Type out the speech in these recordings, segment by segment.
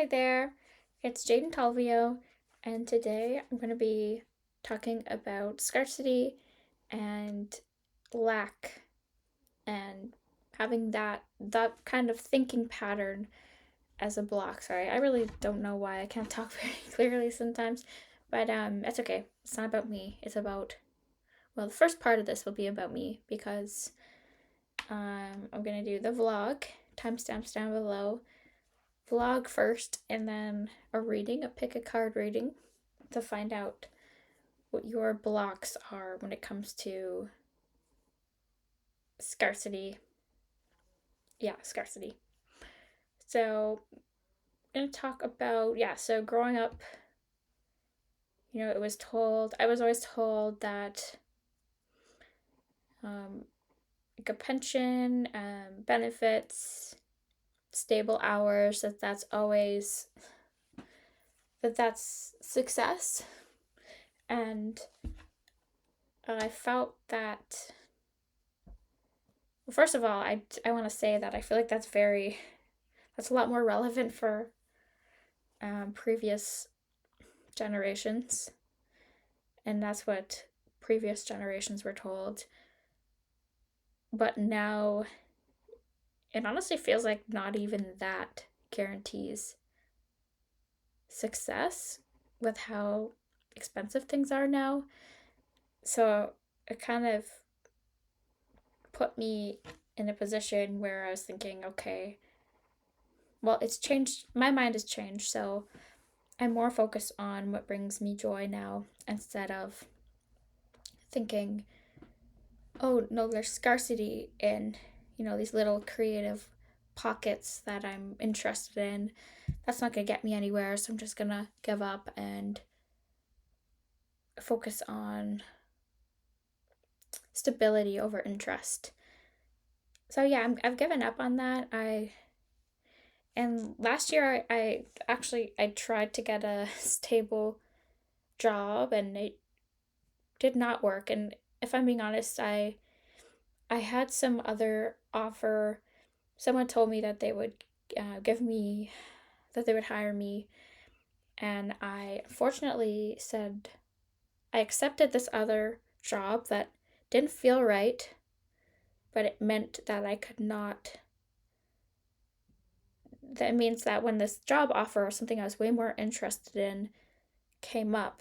Hi there, it's Jade Talvio, and today I'm going to be talking about scarcity and lack and having that kind of thinking pattern as a block. Sorry, I really don't know why I can't talk very clearly sometimes, but it's okay. It's not about me. It's about the first part of this will be about me because I'm going to do the vlog, timestamps down below, vlog first, and then a reading, a pick a card reading to find out what your blocks are when it comes to scarcity. Yeah, scarcity. So, I'm going to talk about, so growing up, I was always told that like a pension, benefits, stable hours, that's success. And I felt that, well, first of all, I want to say that I feel like that's a lot more relevant for previous generations, and that's what previous generations were told. But now it honestly feels like not even that guarantees success with how expensive things are now. So it kind of put me in a position where I was thinking, okay, well, it's changed. My mind has changed, so I'm more focused on what brings me joy now instead of thinking, oh no, there's scarcity in, these little creative pockets that I'm interested in. That's not gonna get me anywhere, so I'm just gonna give up and focus on stability over interest. So yeah, I've given up on that. And last year I actually I tried to get a stable job and it did not work. And if I'm being honest, I had some other offer. Someone told me that they would that they would hire me, and I unfortunately said I accepted this other job that didn't feel right, but it meant that I could not. That means that when this job offer or something I was way more interested in came up,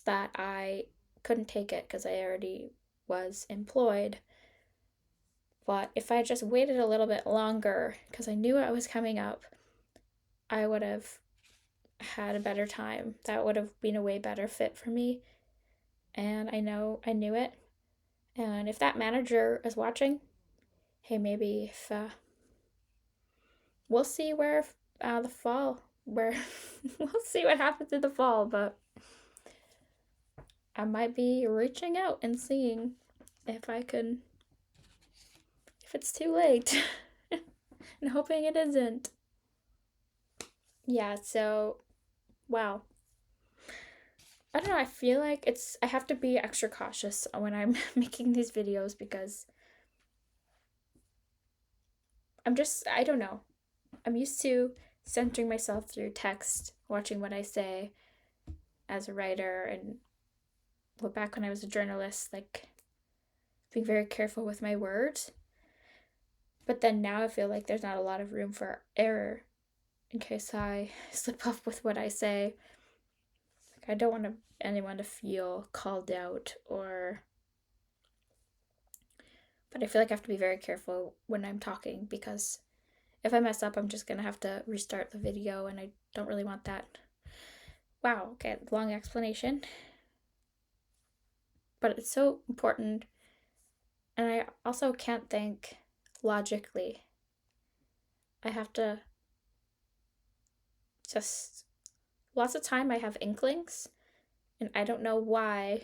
that I couldn't take it because I already was employed. But if I just waited a little bit longer, because I knew it was coming up, I would have had a better time. That would have been a way better fit for me. And I knew it. And if that manager is watching, hey, maybe if we'll see where the fall, where we'll see what happens in the fall, but I might be reaching out and seeing if I can, if it's too late, and hoping it isn't. Yeah, so, wow. I don't know, I feel like I have to be extra cautious when I'm making these videos because I don't know. I'm used to centering myself through text, watching what I say as a writer, and well, back when I was a journalist, like being very careful with my words. But then now I feel like there's not a lot of room for error in case I slip up with what I say. Like, I don't want anyone to feel called out or. But I feel like I have to be very careful when I'm talking because if I mess up, I'm just gonna have to restart the video, and I don't really want that. Wow, okay, long explanation. But it's so important, and I also can't think logically. I have to just. Lots of time I have inklings, and I don't know why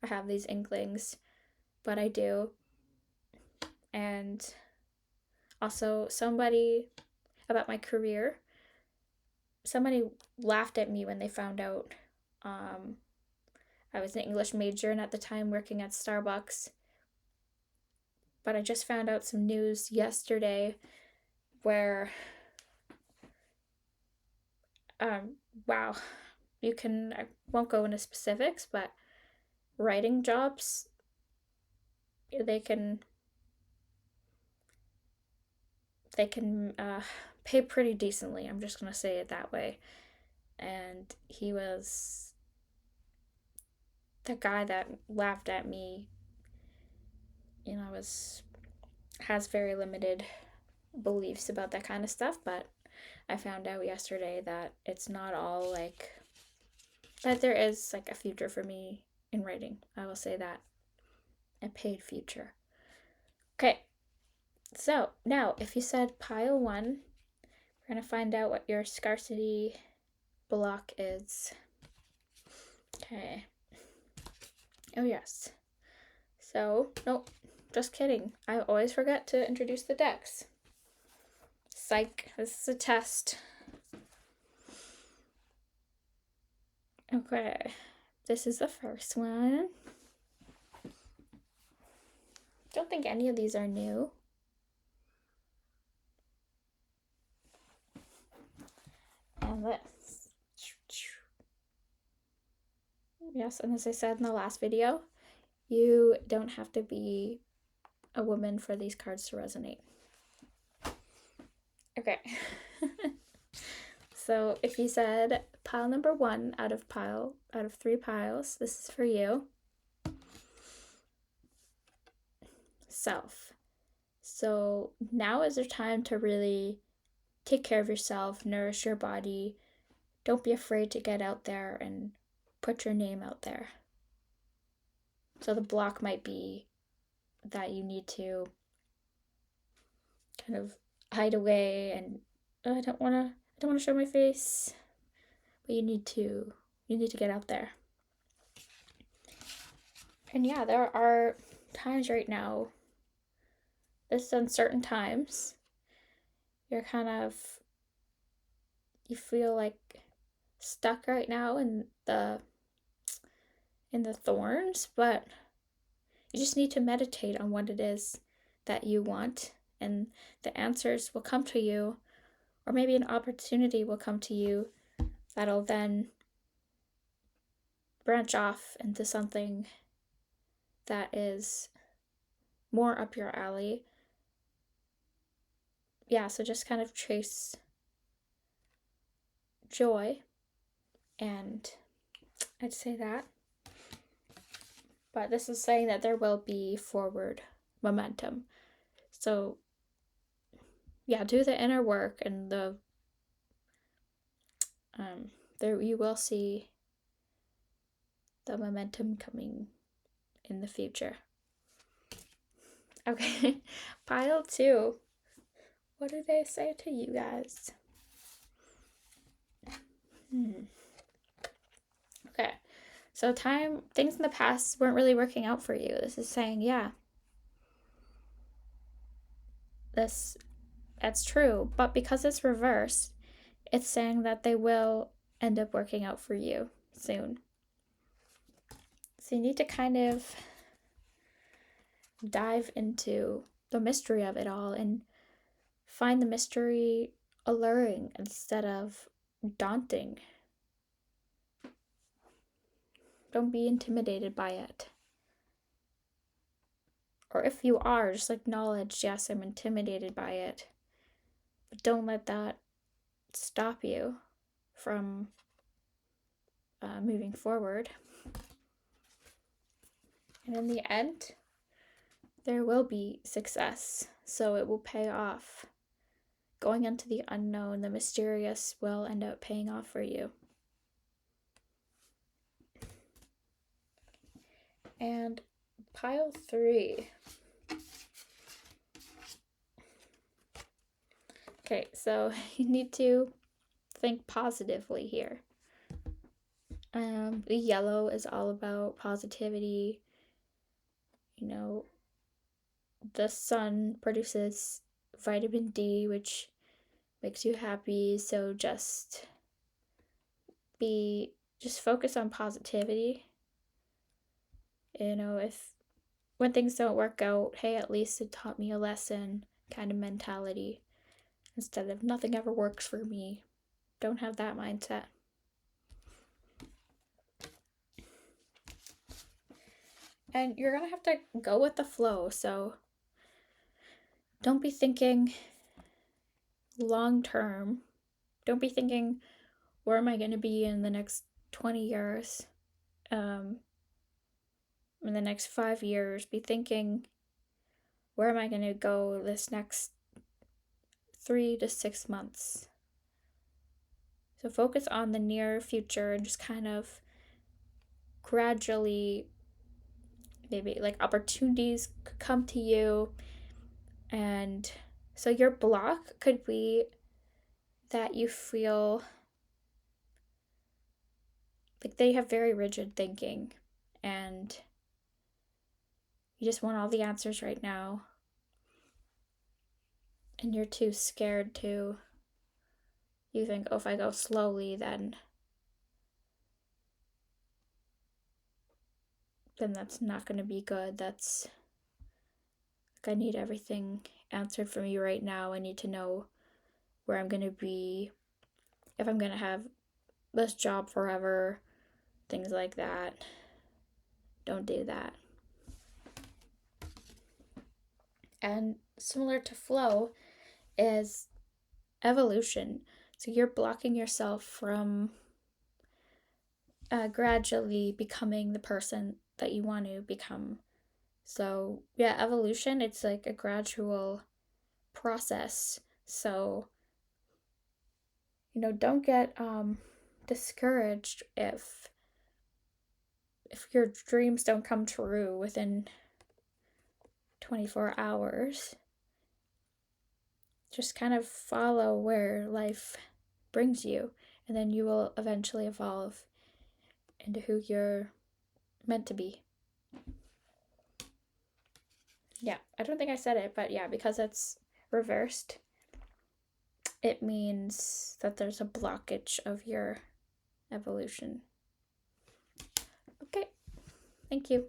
I have these inklings, but I do. And also, about my career, somebody laughed at me when they found out I was an English major and at the time working at Starbucks. But I just found out some news yesterday where wow. I won't go into specifics, but writing jobs, they can pay pretty decently. I'm just gonna say it that way. And he was the guy that laughed at me. Was has very limited beliefs about that kind of stuff, but I found out yesterday that it's not all like that. There is like a future for me in writing. I will say that. A paid future. Okay, so now if you said pile one, we're gonna find out what your scarcity block is. Okay. Oh, yes. So, nope, just kidding. I always forget to introduce the decks. Psych, this is a test. Okay, this is the first one. Don't think any of these are new. And this. Yes, and as I said in the last video, you don't have to be a woman for these cards to resonate. Okay. So if you said pile number 1 out of 3 piles, this is for you. Self. So now is your time to really take care of yourself, nourish your body. Don't be afraid to get out there and put your name out there. So the block might be that you need to kind of hide away and I don't want to show my face, but you need to get out there. And yeah, there are times right now, this uncertain times, you feel like stuck right now in the thorns, but you just need to meditate on what it is that you want, and the answers will come to you, or maybe an opportunity will come to you that'll then branch off into something that is more up your alley. Yeah, so just kind of chase joy, and I'd say that. But this is saying that there will be forward momentum. So yeah, do the inner work, and there you will see the momentum coming in the future. Okay, pile 2. What did they say to you guys? Okay, so things in the past weren't really working out for you. This is saying, yeah, that's true, but because it's reversed, it's saying that they will end up working out for you soon. So you need to kind of dive into the mystery of it all and find the mystery alluring instead of daunting. Don't be intimidated by it. Or if you are, just acknowledge, yes, I'm intimidated by it. But don't let that stop you from moving forward. And in the end, there will be success. So it will pay off. Going into the unknown, the mysterious will end up paying off for you. And pile 3. Okay, so you need to think positively here. The yellow is all about positivity. The sun produces vitamin D, which makes you happy. So just focus on positivity. When things don't work out, hey, at least it taught me a lesson kind of mentality, instead of nothing ever works for me. don't have that mindset. And you're going to have to go with the flow. So don't be thinking long term. Don't be thinking, where am I going to be in the next 20 years? In the next 5 years. Be thinking, where am I going to go this next 3 to 6 months? So focus on the near future and just kind of gradually, maybe like opportunities could come to you. And so your block could be that you feel like they have very rigid thinking and you just want all the answers right now. And you're too scared to. You think, oh, if I go slowly, then that's not going to be good. That's like, I need everything answered for me right now. I need to know where I'm going to be, if I'm going to have this job forever, things like that. Don't do that. And similar to flow is evolution. So you're blocking yourself from gradually becoming the person that you want to become. So yeah, evolution, it's like a gradual process. So don't get discouraged if your dreams don't come true within 24 hours. Just kind of follow where life brings you, and then you will eventually evolve into who you're meant to be. Yeah, I don't think I said it, but yeah, because it's reversed, it means that there's a blockage of your evolution. Okay, thank you.